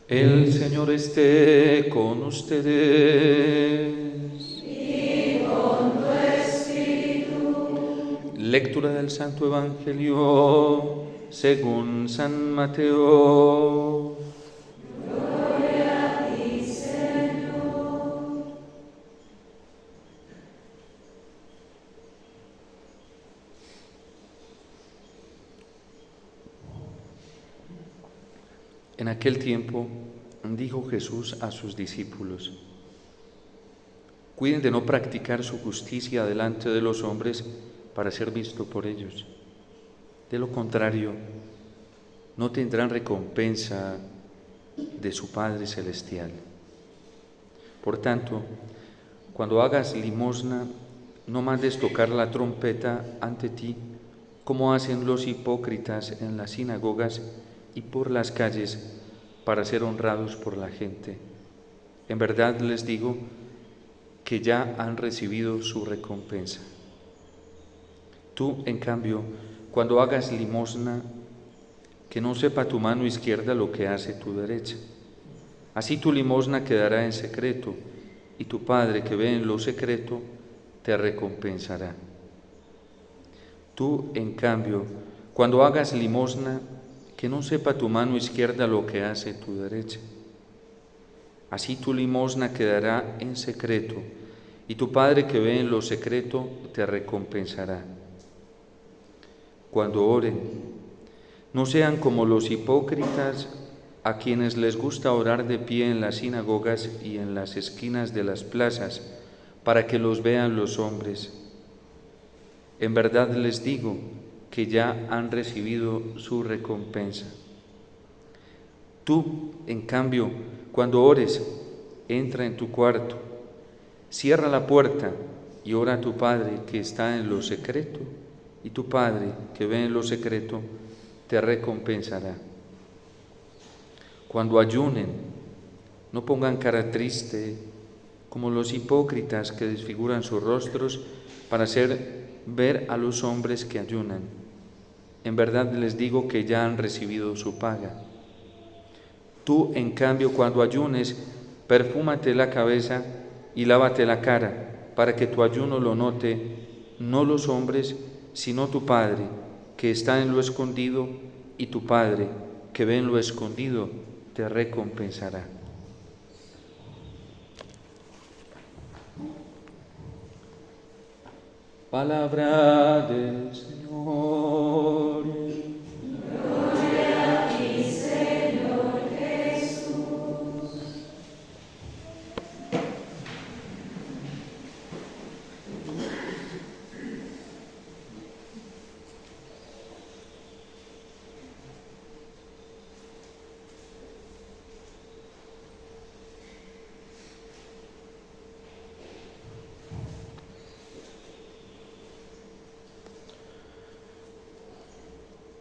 El Señor esté con ustedes. Y con tu espíritu. Lectura del Santo Evangelio según San Mateo. Gloria a ti, Señor. En aquel tiempo dijo Jesús a sus discípulos: cuiden de no practicar su justicia delante de los hombres para ser visto por ellos. De lo contrario, no tendrán recompensa de su Padre Celestial. Por tanto, cuando hagas limosna, no mandes tocar la trompeta ante ti, como hacen los hipócritas en las sinagogas y por las calles, para ser honrados por la gente. En verdad les digo que ya han recibido su recompensa. Tú, en cambio, cuando hagas limosna, que no sepa tu mano izquierda lo que hace tu derecha. Así tu limosna quedará en secreto, y tu Padre que ve en lo secreto te recompensará. Tú, en cambio, cuando hagas limosna, que no sepa tu mano izquierda lo que hace tu derecha. Así tu limosna quedará en secreto, y tu Padre que ve en lo secreto te recompensará. Cuando oren, no sean como los hipócritas, a quienes les gusta orar de pie en las sinagogas y en las esquinas de las plazas, para que los vean los hombres. En verdad les digo que ya han recibido su recompensa. Tú, en cambio, cuando ores, entra en tu cuarto, cierra la puerta y ora a tu Padre que está en lo secreto, y tu Padre que ve en lo secreto te recompensará. Cuando ayunen, no pongan cara triste como los hipócritas que desfiguran sus rostros para hacer ver a los hombres que ayunan. En verdad les digo que ya han recibido su paga. Tú, en cambio, cuando ayunes, perfúmate la cabeza y lávate la cara, para que tu ayuno lo note no los hombres, sino tu Padre, que está en lo escondido, y tu Padre, que ve en lo escondido, te recompensará. Palabra del Señor. Gloria a ti, Señor Jesús.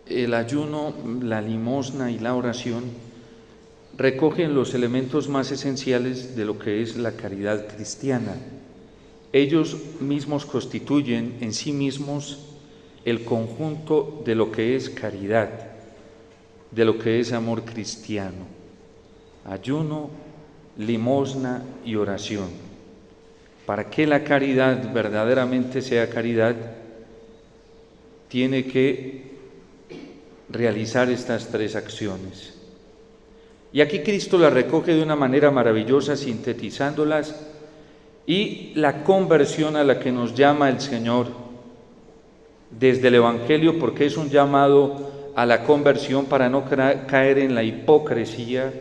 El ayuno, la limosna y la oración recogen los elementos más esenciales de lo que es la caridad cristiana. Ellos mismos constituyen en sí mismos el conjunto de lo que es caridad, de lo que es amor cristiano. Ayuno, limosna y oración. Para que la caridad verdaderamente sea caridad, tiene que realizar estas tres acciones. Y aquí Cristo las recoge de una manera maravillosa, sintetizándolas, y la conversión a la que nos llama el Señor desde el Evangelio, porque es un llamado a la conversión para no caer en la hipocresía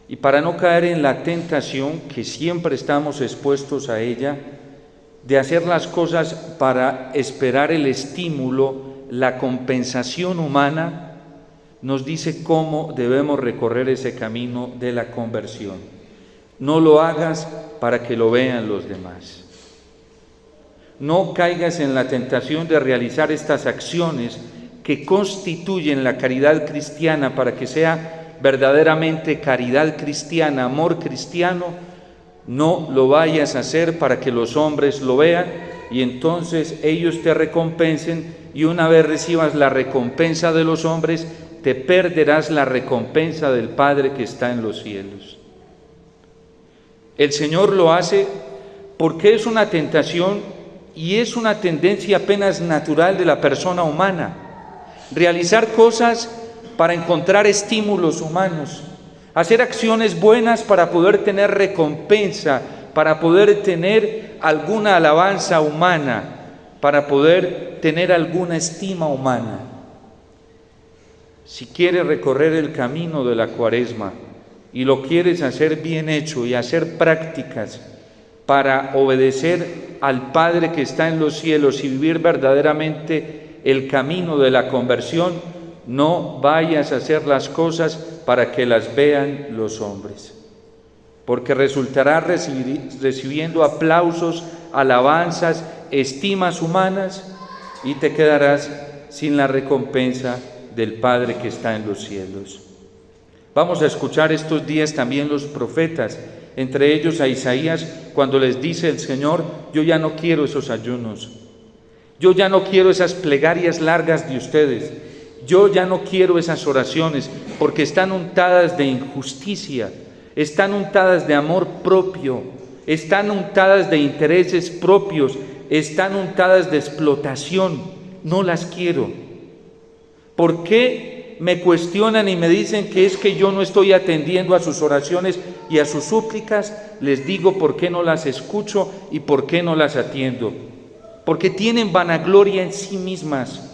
y para no caer en la tentación, que siempre estamos expuestos a ella, de hacer las cosas para esperar el estímulo, la compensación humana. Nos dice cómo debemos recorrer ese camino de la conversión. No lo hagas para que lo vean los demás. No caigas en la tentación de realizar estas acciones que constituyen la caridad cristiana para que sea verdaderamente caridad cristiana, amor cristiano. No lo vayas a hacer para que los hombres lo vean y entonces ellos te recompensen, y una vez recibas la recompensa de los hombres, te perderás la recompensa del Padre que está en los cielos. El Señor lo hace porque es una tentación y es una tendencia apenas natural de la persona humana. Realizar cosas para encontrar estímulos humanos, hacer acciones buenas para poder tener recompensa, para poder tener alguna alabanza humana, para poder tener alguna estima humana. Si quieres recorrer el camino de la Cuaresma y lo quieres hacer bien hecho y hacer prácticas para obedecer al Padre que está en los cielos y vivir verdaderamente el camino de la conversión, no vayas a hacer las cosas para que las vean los hombres, porque resultarás recibiendo aplausos, alabanzas, estimas humanas y te quedarás sin la recompensa del Padre que está en los cielos. Vamos a escuchar estos días también los profetas, entre ellos a Isaías, cuando les dice el Señor: yo ya no quiero esos ayunos, yo ya no quiero esas plegarias largas de ustedes, yo ya no quiero esas oraciones, porque están untadas de injusticia, están untadas de amor propio, están untadas de intereses propios, están untadas de explotación. No las quiero. ¿Por qué me cuestionan y me dicen que es que yo no estoy atendiendo a sus oraciones y a sus súplicas? Les digo por qué no las escucho y por qué no las atiendo. Porque tienen vanagloria en sí mismas.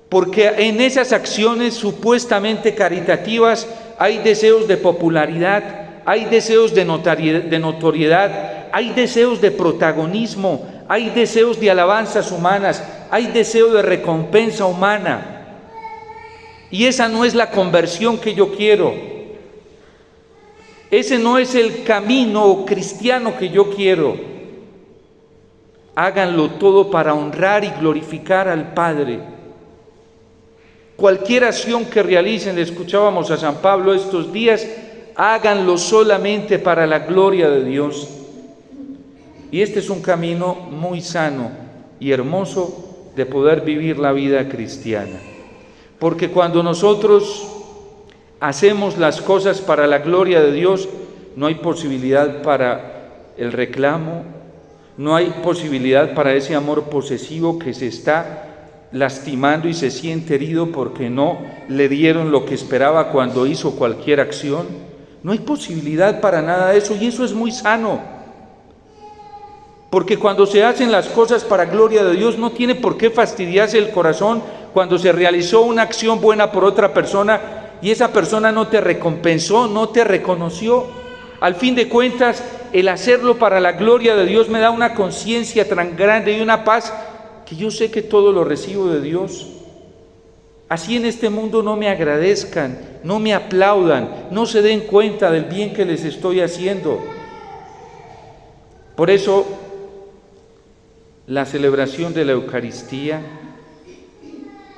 Porque en esas acciones supuestamente caritativas hay deseos de popularidad, hay deseos de notoriedad, hay deseos de protagonismo, hay deseos de alabanzas humanas, hay deseo de recompensa humana. Y esa no es la conversión que yo quiero. Ese no es el camino cristiano que yo quiero. Háganlo todo para honrar y glorificar al Padre. Cualquier acción que realicen, le escuchábamos a San Pablo estos días, háganlo solamente para la gloria de Dios. Y este es un camino muy sano y hermoso de poder vivir la vida cristiana. Porque cuando nosotros hacemos las cosas para la gloria de Dios, no hay posibilidad para el reclamo, no hay posibilidad para ese amor posesivo que se está lastimando y se siente herido porque no le dieron lo que esperaba cuando hizo cualquier acción. No hay posibilidad para nada de eso, y eso es muy sano. Porque cuando se hacen las cosas para gloria de Dios, no tiene por qué fastidiarse el corazón cuando se realizó una acción buena por otra persona y esa persona no te recompensó, no te reconoció. Al fin de cuentas, el hacerlo para la gloria de Dios me da una conciencia tan grande y una paz que yo sé que todo lo recibo de Dios. Así en este mundo no me agradezcan, no me aplaudan, no se den cuenta del bien que les estoy haciendo. Por eso, la celebración de la Eucaristía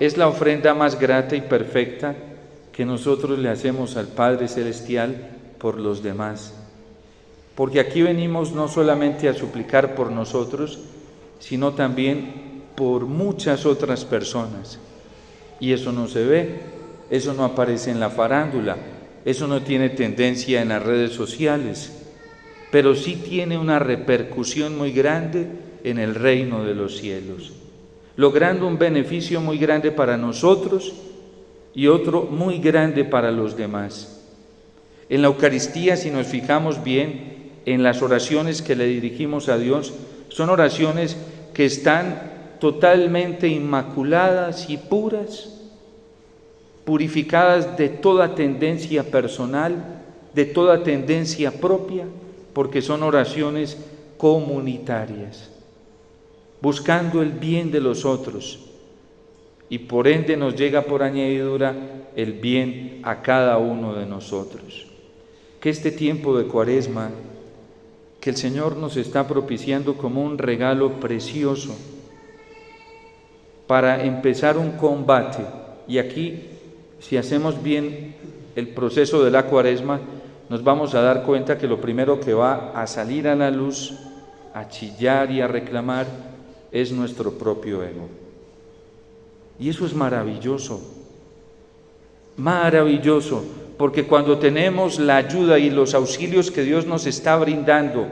es la ofrenda más grata y perfecta que nosotros le hacemos al Padre Celestial por los demás. Porque aquí venimos no solamente a suplicar por nosotros, sino también por muchas otras personas. Y eso no se ve, eso no aparece en la farándula, eso no tiene tendencia en las redes sociales, pero sí tiene una repercusión muy grande en el reino de los cielos, logrando un beneficio muy grande para nosotros y otro muy grande para los demás. En la Eucaristía, si nos fijamos bien en las oraciones que le dirigimos a Dios, son oraciones que están totalmente inmaculadas y puras, purificadas de toda tendencia personal, de toda tendencia propia, porque son oraciones comunitarias, buscando el bien de los otros, y por ende nos llega por añadidura el bien a cada uno de nosotros. Que este tiempo de Cuaresma, que el Señor nos está propiciando como un regalo precioso para empezar un combate, y aquí, si hacemos bien el proceso de la Cuaresma, nos vamos a dar cuenta que lo primero que va a salir a la luz, a chillar y a reclamar, es nuestro propio ego. Y eso es maravilloso, Maravilloso, porque cuando tenemos la ayuda y los auxilios que Dios nos está brindando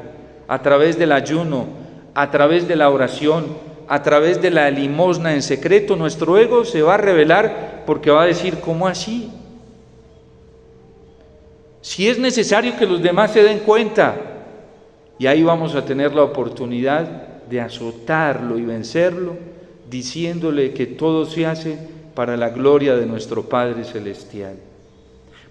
a través del ayuno, a través de la oración, a través de la limosna en secreto, nuestro ego se va a revelar porque va a decir, ¿cómo así? Si es necesario que los demás se den cuenta, y ahí vamos a tener la oportunidad de azotarlo y vencerlo, diciéndole que todo se hace para la gloria de nuestro Padre Celestial.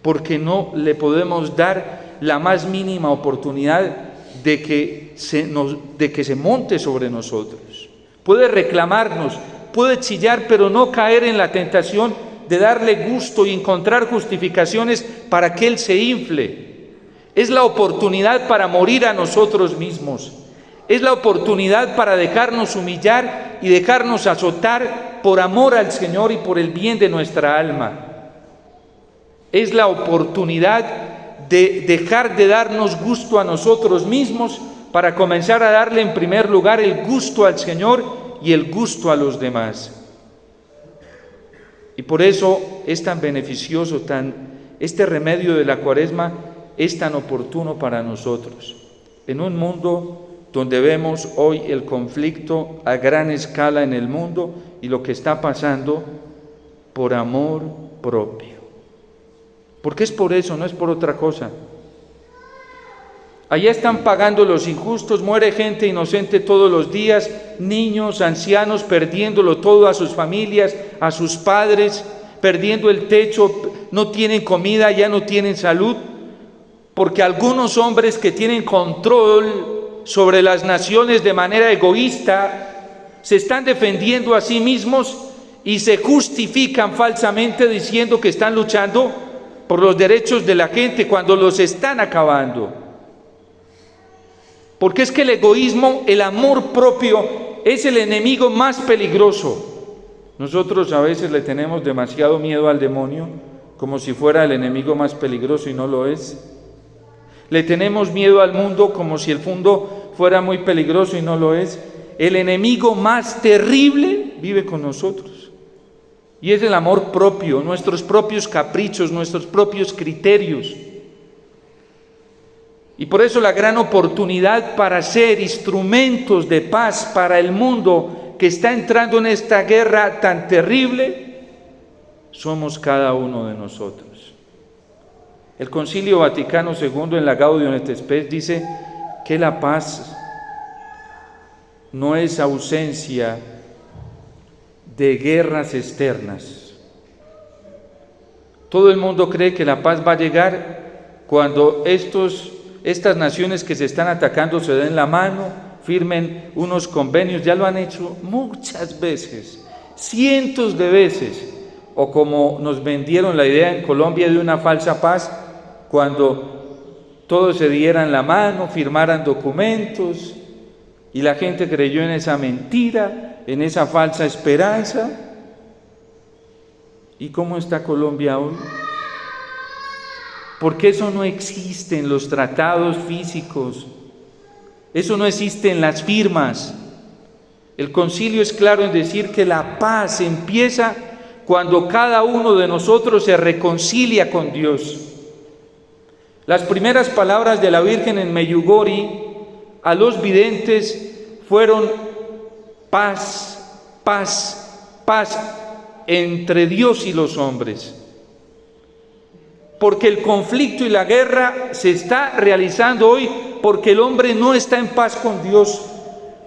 Porque no le podemos dar la más mínima oportunidad de que se monte sobre nosotros. Puede reclamarnos, puede chillar, pero no caer en la tentación de darle gusto y encontrar justificaciones para que Él se infle. Es la oportunidad para morir a nosotros mismos. Es la oportunidad para dejarnos humillar y dejarnos azotar por amor al Señor y por el bien de nuestra alma. Es la oportunidad de dejar de darnos gusto a nosotros mismos para comenzar a darle en primer lugar el gusto al Señor y el gusto a los demás. Y por eso es tan beneficioso, este remedio de la Cuaresma es tan oportuno para nosotros. En un mundo donde vemos hoy el conflicto a gran escala en el mundo y lo que está pasando por amor propio. Porque es por eso, no es por otra cosa. Allá están pagando los injustos, muere gente inocente todos los días, niños, ancianos, perdiéndolo todo a sus familias, a sus padres, perdiendo el techo, no tienen comida, ya no tienen salud, porque algunos hombres que tienen control sobre las naciones de manera egoísta, se están defendiendo a sí mismos y se justifican falsamente diciendo que están luchando por los derechos de la gente cuando los están acabando. Porque es que el egoísmo, el amor propio, es el enemigo más peligroso. Nosotros a veces le tenemos demasiado miedo al demonio, como si fuera el enemigo más peligroso y no lo es. Le tenemos miedo al mundo como si el mundo fuera muy peligroso y no lo es. El enemigo más terrible vive con nosotros. Y es el amor propio, nuestros propios caprichos, nuestros propios criterios. Y por eso la gran oportunidad para ser instrumentos de paz para el mundo que está entrando en esta guerra tan terrible, somos cada uno de nosotros. El Concilio Vaticano II en la Gaudium et Spes dice que la paz no es ausencia de guerras externas. Todo el mundo cree que la paz va a llegar cuando estas naciones que se están atacando se den la mano, firmen unos convenios. Ya lo han hecho muchas veces, cientos de veces, o como nos vendieron la idea en Colombia de una falsa paz, cuando todos se dieran la mano, firmaran documentos, y la gente creyó en esa mentira, en esa falsa esperanza. ¿Y cómo está Colombia hoy? Porque eso no existe en los tratados físicos, eso no existe en las firmas. El concilio es claro en decir que la paz empieza cuando cada uno de nosotros se reconcilia con Dios. Las primeras palabras de la Virgen en Medjugorje a los videntes fueron paz, paz, paz entre Dios y los hombres. Porque el conflicto y la guerra se está realizando hoy porque el hombre no está en paz con Dios,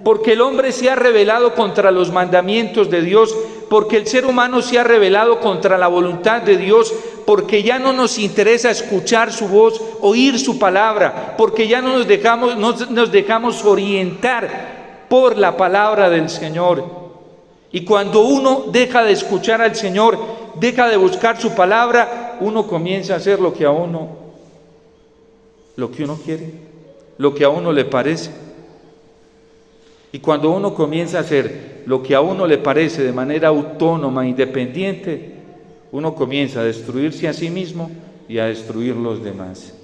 porque el hombre se ha rebelado contra los mandamientos de Dios, porque el ser humano se ha rebelado contra la voluntad de Dios, porque ya no nos interesa escuchar su voz, oír su palabra, porque ya no nos dejamos orientar por la palabra del Señor. Y cuando uno deja de escuchar al Señor, deja de buscar su palabra, uno comienza a hacer lo que uno quiere, lo que a uno le parece. Y cuando uno comienza a hacer lo que a uno le parece de manera autónoma, independiente, uno comienza a destruirse a sí mismo y a destruir los demás.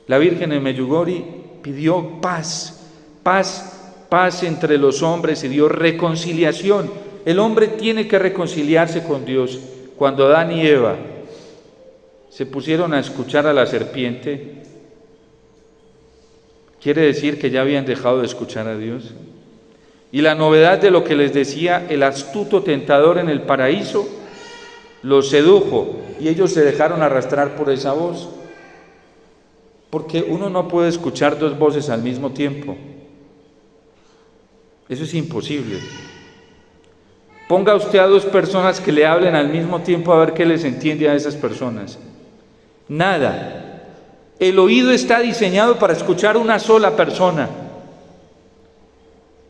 La Virgen en Medjugorje pidió paz, paz, paz entre los hombres y Dios, reconciliación. El hombre tiene que reconciliarse con Dios. cuando Adán y Eva se pusieron a escuchar a la serpiente, quiere decir que ya habían dejado de escuchar a Dios. Y la novedad de lo que les decía el astuto tentador en el paraíso los sedujo y ellos se dejaron arrastrar por esa voz. Porque uno no puede escuchar dos voces al mismo tiempo. Eso es imposible. Ponga usted a dos personas que le hablen al mismo tiempo a ver qué les entiende a esas personas. Nada. El oído está diseñado para escuchar una sola persona.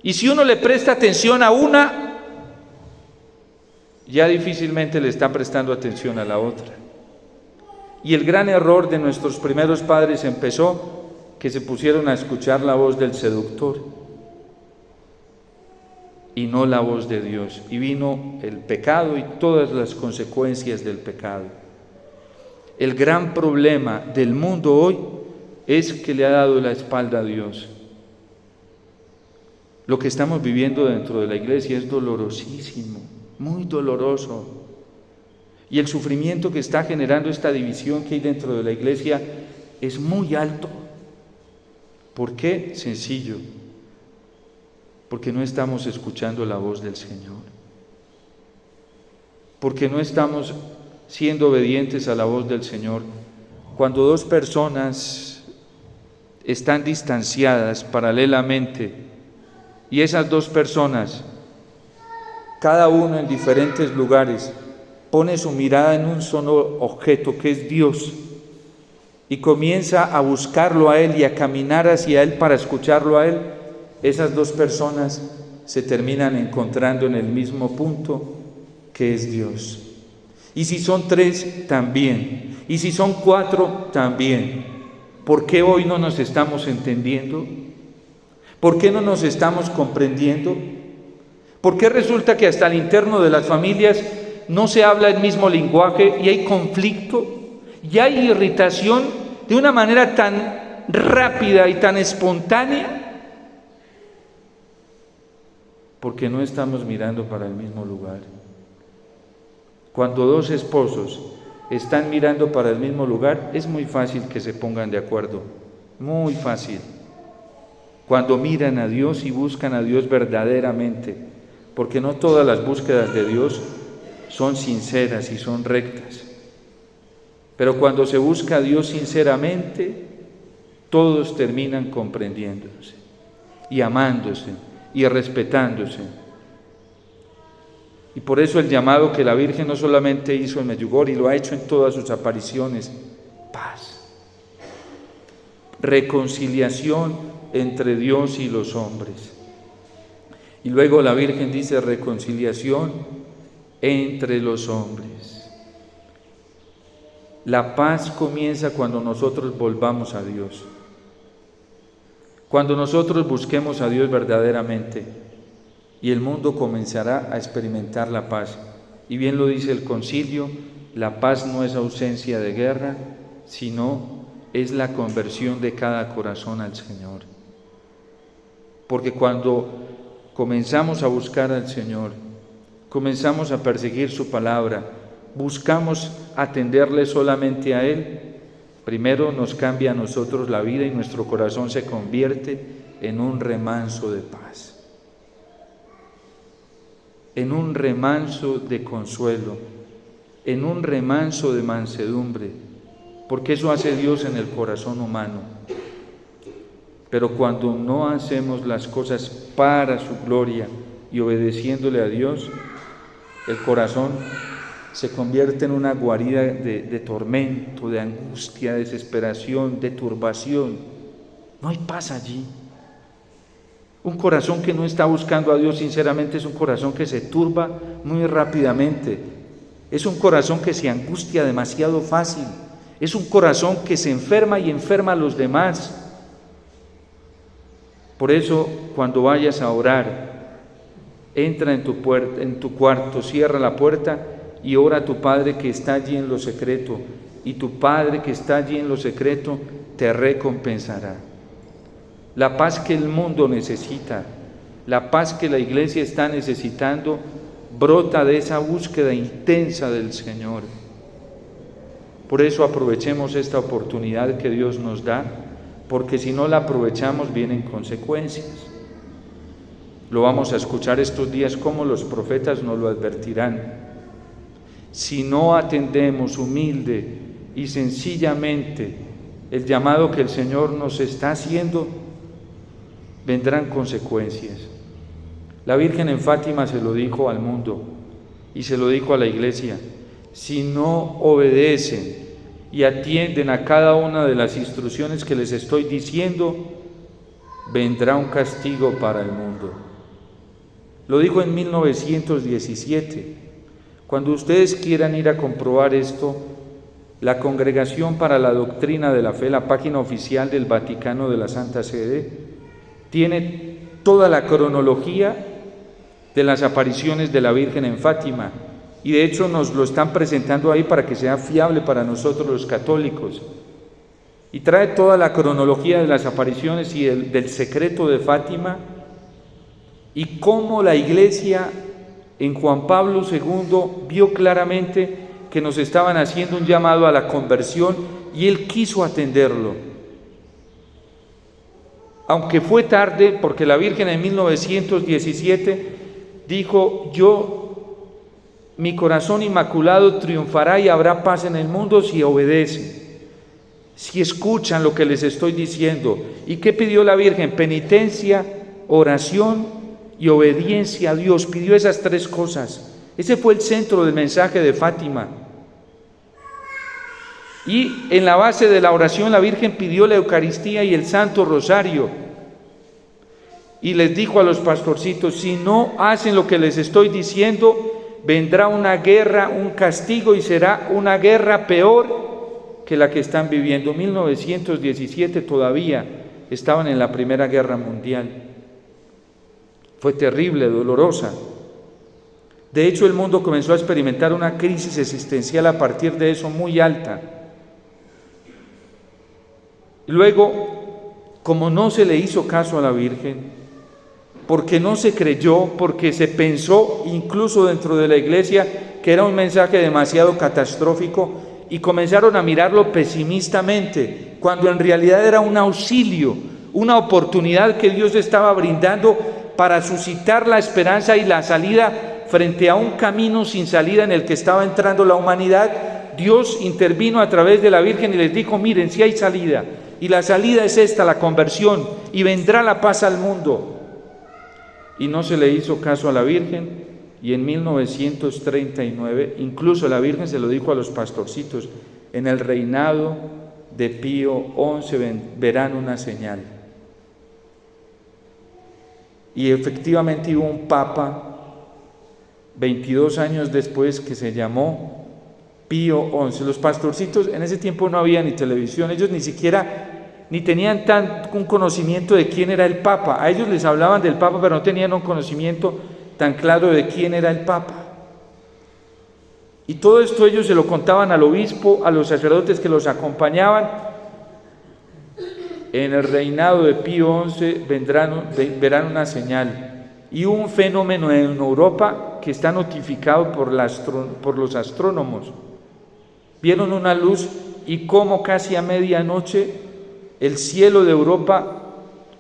Y si uno le presta atención a una, ya difícilmente le está prestando atención a la otra. Y el gran error de nuestros primeros padres empezó que se pusieron a escuchar la voz del seductor y no la voz de Dios. Y vino el pecado y todas las consecuencias del pecado. El gran problema del mundo hoy es que le ha dado la espalda a Dios. Lo que estamos viviendo dentro de la iglesia es dolorosísimo, muy doloroso. Y el sufrimiento que está generando esta división que hay dentro de la iglesia es muy alto. ¿Por qué? Sencillo. Porque no estamos escuchando la voz del Señor. Porque no estamos siendo obedientes a la voz del Señor. Cuando dos personas están distanciadas paralelamente y esas dos personas, cada uno en diferentes lugares, pone su mirada en un solo objeto que es Dios y comienza a buscarlo a Él y a caminar hacia Él para escucharlo a Él, esas dos personas se terminan encontrando en el mismo punto que es Dios. Y si son tres, también. Y si son cuatro, también. ¿Por qué hoy no nos estamos entendiendo? ¿Por qué no nos estamos comprendiendo? ¿Por qué resulta que hasta el interno de las familias no se habla el mismo lenguaje y hay conflicto y hay irritación de una manera tan rápida y tan espontánea? Porque no estamos mirando para el mismo lugar. Cuando dos esposos están mirando para el mismo lugar, es muy fácil que se pongan de acuerdo, muy fácil. Cuando miran a Dios y buscan a Dios verdaderamente, porque no todas las búsquedas de Dios son sinceras y son rectas. Pero cuando se busca a Dios sinceramente, todos terminan comprendiéndose y amándose y respetándose. Y por eso el llamado que la Virgen no solamente hizo en Medjugorje, y lo ha hecho en todas sus apariciones: paz, reconciliación entre Dios y los hombres. Y luego la Virgen dice reconciliación entre los hombres. La paz comienza cuando nosotros volvamos a Dios, cuando nosotros busquemos a Dios verdaderamente, y el mundo comenzará a experimentar la paz. Y bien lo dice el concilio: la paz no es ausencia de guerra, sino es la conversión de cada corazón al Señor. Porque cuando comenzamos a buscar al Señor, comenzamos a perseguir su palabra, buscamos atenderle solamente a Él, primero nos cambia a nosotros la vida y nuestro corazón se convierte en un remanso de paz, en un remanso de consuelo, en un remanso de mansedumbre, porque eso hace Dios en el corazón humano. Pero cuando no hacemos las cosas para su gloria y obedeciéndole a Dios, el corazón se convierte en una guarida de tormento, de angustia, de desesperación, de turbación. No hay paz allí. Un corazón que no está buscando a Dios sinceramente es un corazón que se turba muy rápidamente. Es un corazón que se angustia demasiado fácil. Es un corazón que se enferma y enferma a los demás. Por eso, cuando vayas a orar, entra en tu cuarto, cierra la puerta y ora a tu Padre que está allí en lo secreto. Y tu Padre que está allí en lo secreto te recompensará. La paz que el mundo necesita, la paz que la iglesia está necesitando, brota de esa búsqueda intensa del Señor. Por eso aprovechemos esta oportunidad que Dios nos da, porque si no la aprovechamos vienen consecuencias. Lo vamos a escuchar estos días como los profetas nos lo advertirán. Si no atendemos humilde y sencillamente el llamado que el Señor nos está haciendo, vendrán consecuencias. La Virgen en Fátima se lo dijo al mundo y se lo dijo a la iglesia: si no obedecen y atienden a cada una de las instrucciones que les estoy diciendo, vendrá un castigo para el mundo. Lo dijo en 1917. Cuando ustedes quieran ir a comprobar esto, la Congregación para la Doctrina de la Fe, la página oficial del Vaticano de la Santa Sede, tiene toda la cronología de las apariciones de la Virgen en Fátima, y de hecho nos lo están presentando ahí para que sea fiable para nosotros los católicos, y trae toda la cronología de las apariciones y del secreto de Fátima, y cómo la Iglesia en Juan Pablo II vio claramente que nos estaban haciendo un llamado a la conversión y él quiso atenderlo. Aunque fue tarde, porque la Virgen en 1917 dijo: mi corazón inmaculado triunfará y habrá paz en el mundo si obedecen, si escuchan lo que les estoy diciendo. ¿Y qué pidió la Virgen? Penitencia, oración y obediencia a Dios. Pidió esas tres cosas. Ese fue el centro del mensaje de Fátima. Y en la base de la oración la Virgen pidió la Eucaristía y el Santo Rosario. Y les dijo a los pastorcitos: si no hacen lo que les estoy diciendo, vendrá una guerra, un castigo, y será una guerra peor que la que están viviendo. 1917 todavía estaban en la Primera Guerra Mundial. Fue terrible, dolorosa. De hecho, el mundo comenzó a experimentar una crisis existencial a partir de eso muy alta. Luego, como no se le hizo caso a la Virgen, porque no se creyó, porque se pensó incluso dentro de la iglesia que era un mensaje demasiado catastrófico, y comenzaron a mirarlo pesimistamente, cuando en realidad era un auxilio, una oportunidad que Dios estaba brindando para suscitar la esperanza y la salida frente a un camino sin salida en el que estaba entrando la humanidad. Dios intervino a través de la Virgen y les dijo: miren, si hay salida, y la salida es esta, la conversión, y vendrá la paz al mundo. Y no se le hizo caso a la Virgen, y en 1939 incluso la Virgen se lo dijo a los pastorcitos: en el reinado de Pío XI verán una señal. Y efectivamente hubo un papa 22 años después que se llamó Pío XI. Los pastorcitos en ese tiempo no había ni televisión, ellos ni tenían un conocimiento de quién era el Papa. A ellos les hablaban del Papa, pero no tenían un conocimiento tan claro de quién era el Papa. Y todo esto ellos se lo contaban al obispo, a los sacerdotes que los acompañaban. En el reinado de Pío XI verán una señal. Y un fenómeno en Europa que está notificado por los astrónomos. Vieron una luz, y como casi a medianoche el cielo de Europa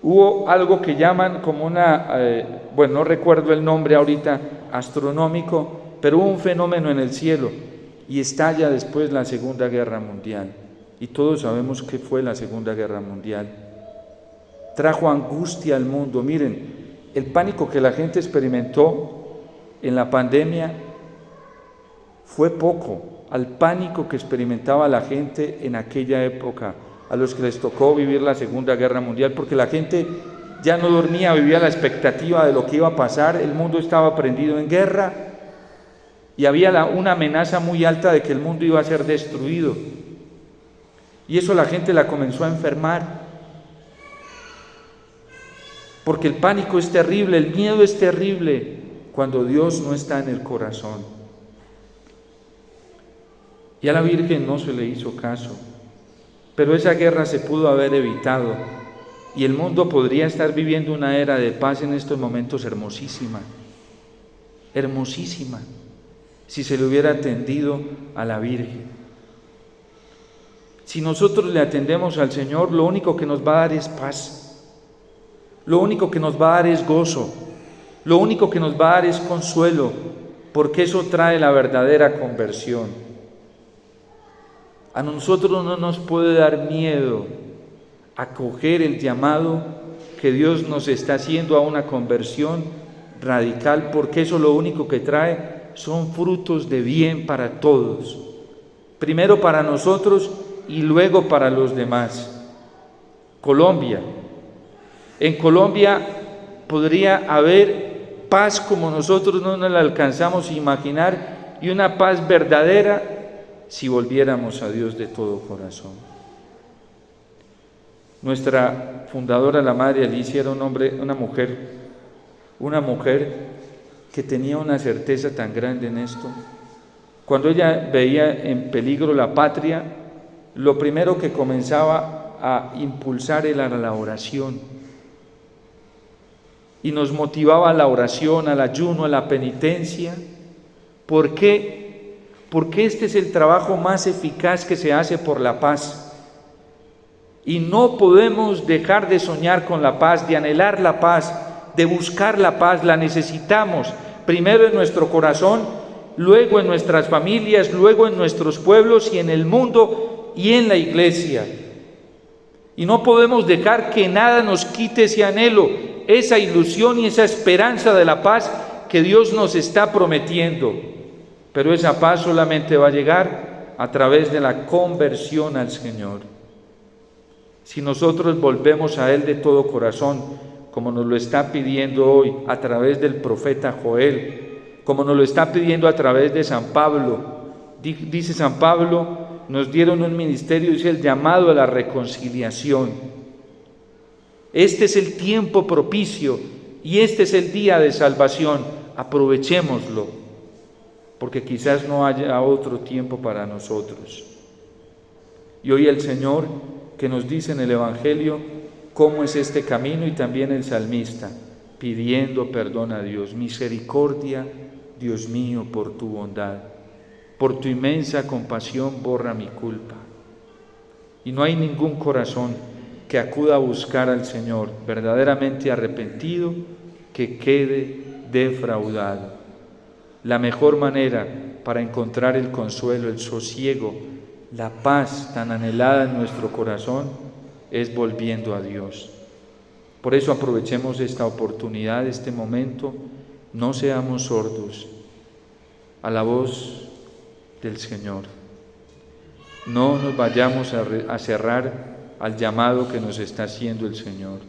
hubo algo que llaman como no recuerdo el nombre ahorita astronómico, pero hubo un fenómeno en el cielo, y estalla después la Segunda Guerra Mundial. Y todos sabemos qué fue la Segunda Guerra Mundial. Trajo angustia al mundo. Miren, el pánico que la gente experimentó en la pandemia fue poco al pánico que experimentaba la gente en aquella época, a los que les tocó vivir la Segunda Guerra Mundial, porque la gente ya no dormía, vivía la expectativa de lo que iba a pasar. El mundo estaba prendido en guerra y había una amenaza muy alta de que el mundo iba a ser destruido. Y eso la gente la comenzó a enfermar, porque el pánico es terrible, el miedo es terrible cuando Dios no está en el corazón. Y a la Virgen no se le hizo caso, pero esa guerra se pudo haber evitado, y el mundo podría estar viviendo una era de paz en estos momentos hermosísima. hermosísima, si se le hubiera atendido a la Virgen. Si nosotros le atendemos al Señor, lo único que nos va a dar es paz, lo único que nos va a dar es gozo, lo único que nos va a dar es consuelo, porque eso trae la verdadera conversión. A nosotros no nos puede dar miedo acoger el llamado que Dios nos está haciendo a una conversión radical, porque eso lo único que trae son frutos de bien para todos, primero para nosotros y luego para los demás. Colombia. En Colombia podría haber paz como nosotros no nos la alcanzamos a imaginar, y una paz verdadera si volviéramos a Dios de todo corazón. Nuestra fundadora, la Madre Alicia, era una mujer que tenía una certeza tan grande en esto. Cuando ella veía en peligro la patria, lo primero que comenzaba a impulsar era la oración. Y nos motivaba a la oración, al ayuno, a la penitencia. ¿Por qué? Porque este es el trabajo más eficaz que se hace por la paz. Y no podemos dejar de soñar con la paz, de anhelar la paz, de buscar la paz. La necesitamos, primero en nuestro corazón, luego en nuestras familias, luego en nuestros pueblos y en el mundo y en la iglesia. Y no podemos dejar que nada nos quite ese anhelo, esa ilusión y esa esperanza de la paz que Dios nos está prometiendo. Pero esa paz solamente va a llegar a través de la conversión al Señor. Si nosotros volvemos a Él de todo corazón, como nos lo está pidiendo hoy a través del profeta Joel, como nos lo está pidiendo a través de San Pablo, dice San Pablo, nos dieron un ministerio, dice el llamado a la reconciliación. Este es el tiempo propicio y este es el día de salvación. Aprovechémoslo, porque quizás no haya otro tiempo para nosotros. Y hoy el Señor, que nos dice en el Evangelio cómo es este camino, y también el salmista, pidiendo perdón a Dios. Misericordia, Dios mío, por tu bondad, por tu inmensa compasión borra mi culpa. Y no hay ningún corazón que acuda a buscar al Señor verdaderamente arrepentido que quede defraudado. La mejor manera para encontrar el consuelo, el sosiego, la paz tan anhelada en nuestro corazón es volviendo a Dios. Por eso aprovechemos esta oportunidad, este momento, no seamos sordos a la voz del Señor. No nos vayamos a cerrar al llamado que nos está haciendo el Señor.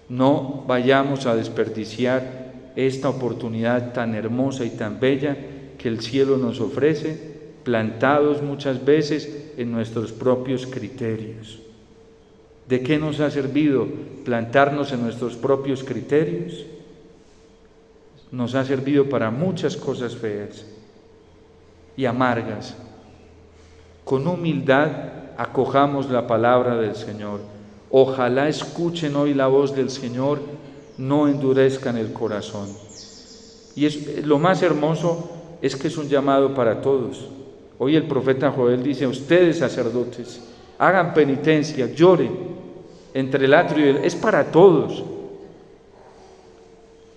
No vayamos a desperdiciar esta oportunidad tan hermosa y tan bella que el cielo nos ofrece, plantados muchas veces en nuestros propios criterios. ¿De qué nos ha servido plantarnos en nuestros propios criterios? Nos ha servido para muchas cosas feas y amargas. Con humildad acojamos la palabra del Señor. Ojalá escuchen hoy la voz del Señor, no endurezcan el corazón. Y lo más hermoso es que es un llamado para todos. Hoy el profeta Joel dice: ustedes sacerdotes, hagan penitencia, lloren entre el atrio y es para todos.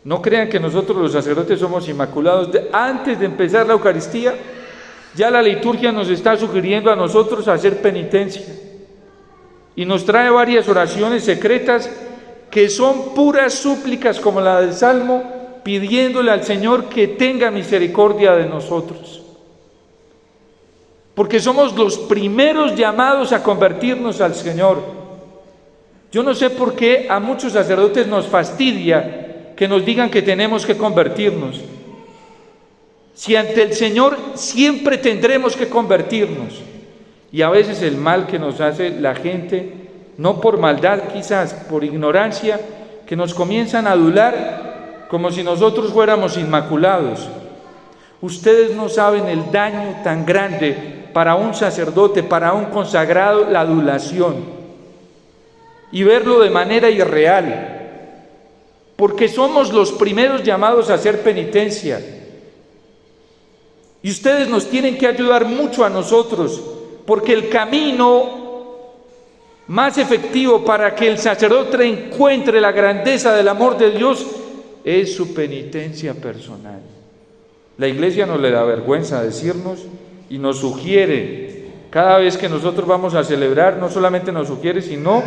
No crean que nosotros los sacerdotes somos inmaculados. Antes de empezar la Eucaristía, ya la liturgia nos está sugiriendo a nosotros hacer penitencia. Y nos trae varias oraciones secretas que son puras súplicas como la del Salmo, pidiéndole al Señor que tenga misericordia de nosotros. Porque somos los primeros llamados a convertirnos al Señor. Yo no sé por qué a muchos sacerdotes nos fastidia que nos digan que tenemos que convertirnos. Si ante el Señor siempre tendremos que convertirnos. Y a veces el mal que nos hace la gente, no por maldad quizás, por ignorancia, que nos comienzan a adular como si nosotros fuéramos inmaculados. Ustedes no saben el daño tan grande para un sacerdote, para un consagrado, la adulación. Y verlo de manera irreal. porque somos los primeros llamados a hacer penitencia. Y ustedes nos tienen que ayudar mucho a nosotros, porque el camino más efectivo para que el sacerdote encuentre la grandeza del amor de Dios es su penitencia personal. La Iglesia no le da vergüenza decirnos y nos sugiere, cada vez que nosotros vamos a celebrar, no solamente nos sugiere, sino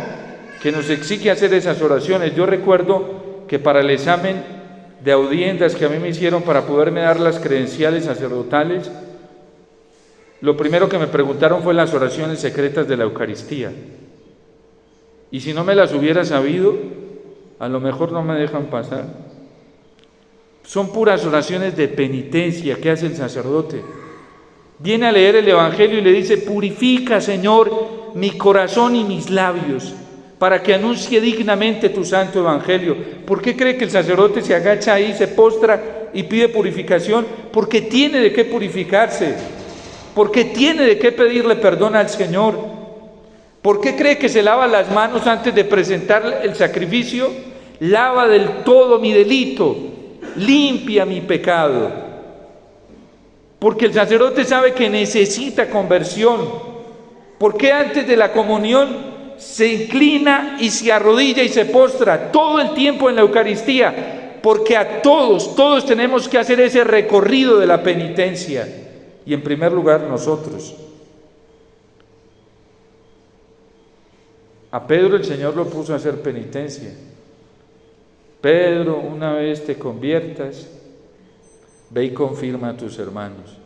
que nos exige hacer esas oraciones. Yo recuerdo que para el examen de audiencias que a mí me hicieron para poderme dar las credenciales sacerdotales, lo primero que me preguntaron fue las oraciones secretas de la Eucaristía. Y si no me las hubiera sabido, a lo mejor no me dejan pasar. Son puras oraciones de penitencia que hace el sacerdote. Viene a leer el Evangelio y le dice: purifica, Señor, mi corazón y mis labios, para que anuncie dignamente tu santo Evangelio. ¿Por qué cree que el sacerdote se agacha ahí, se postra y pide purificación? Porque tiene de qué purificarse, porque tiene de qué pedirle perdón al Señor. ¿Por qué cree que se lava las manos antes de presentar el sacrificio? Lava del todo mi delito, limpia mi pecado. Porque el sacerdote sabe que necesita conversión. ¿Por qué antes de la comunión se inclina y se arrodilla y se postra todo el tiempo en la Eucaristía? Porque a todos tenemos que hacer ese recorrido de la penitencia. Y en primer lugar nosotros. A Pedro el Señor lo puso a hacer penitencia. Pedro, una vez te conviertas, ve y confirma a tus hermanos.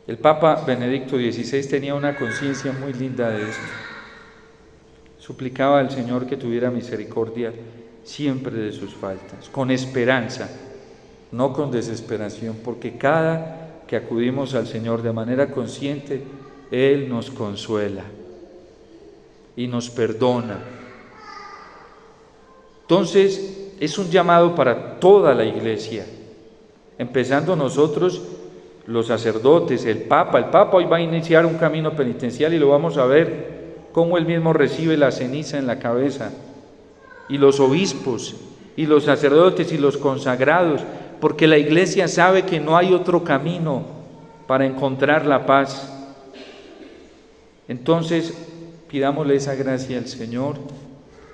El Papa Benedicto XVI tenía una conciencia muy linda de esto. Suplicaba al Señor que tuviera misericordia siempre de sus faltas, con esperanza, no con desesperación, porque cada que acudimos al Señor de manera consciente, Él nos consuela y nos perdona. Entonces, es un llamado para toda la Iglesia, empezando nosotros, los sacerdotes, el Papa. El Papa hoy va a iniciar un camino penitencial y lo vamos a ver cómo él mismo recibe la ceniza en la cabeza, y los obispos, y los sacerdotes, y los consagrados, porque la Iglesia sabe que no hay otro camino para encontrar la paz. Entonces, pidámosle esa gracia al Señor.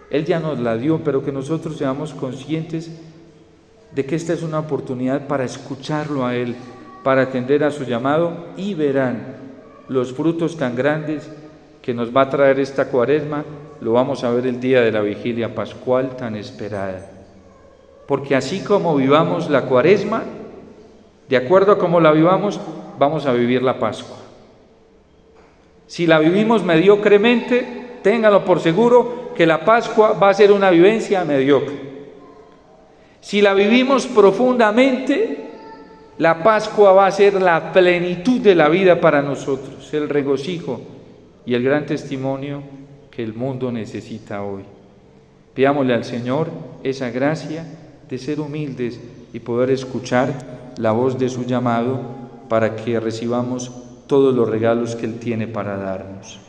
Él ya nos la dio, pero que nosotros seamos conscientes de que esta es una oportunidad para escucharlo a Él, para atender a su llamado, y verán los frutos tan grandes que nos va a traer esta Cuaresma. Lo vamos a ver el día de la vigilia pascual tan esperada. Porque así como vivamos la Cuaresma, de acuerdo a cómo la vivamos, vamos a vivir la Pascua. Si la vivimos mediocremente, ténganlo por seguro que la Pascua va a ser una vivencia mediocre. Si la vivimos profundamente, la Pascua va a ser la plenitud de la vida para nosotros, el regocijo y el gran testimonio que el mundo necesita hoy. Pidámosle al Señor esa gracia de ser humildes y poder escuchar la voz de su llamado para que recibamos todos los regalos que Él tiene para darnos.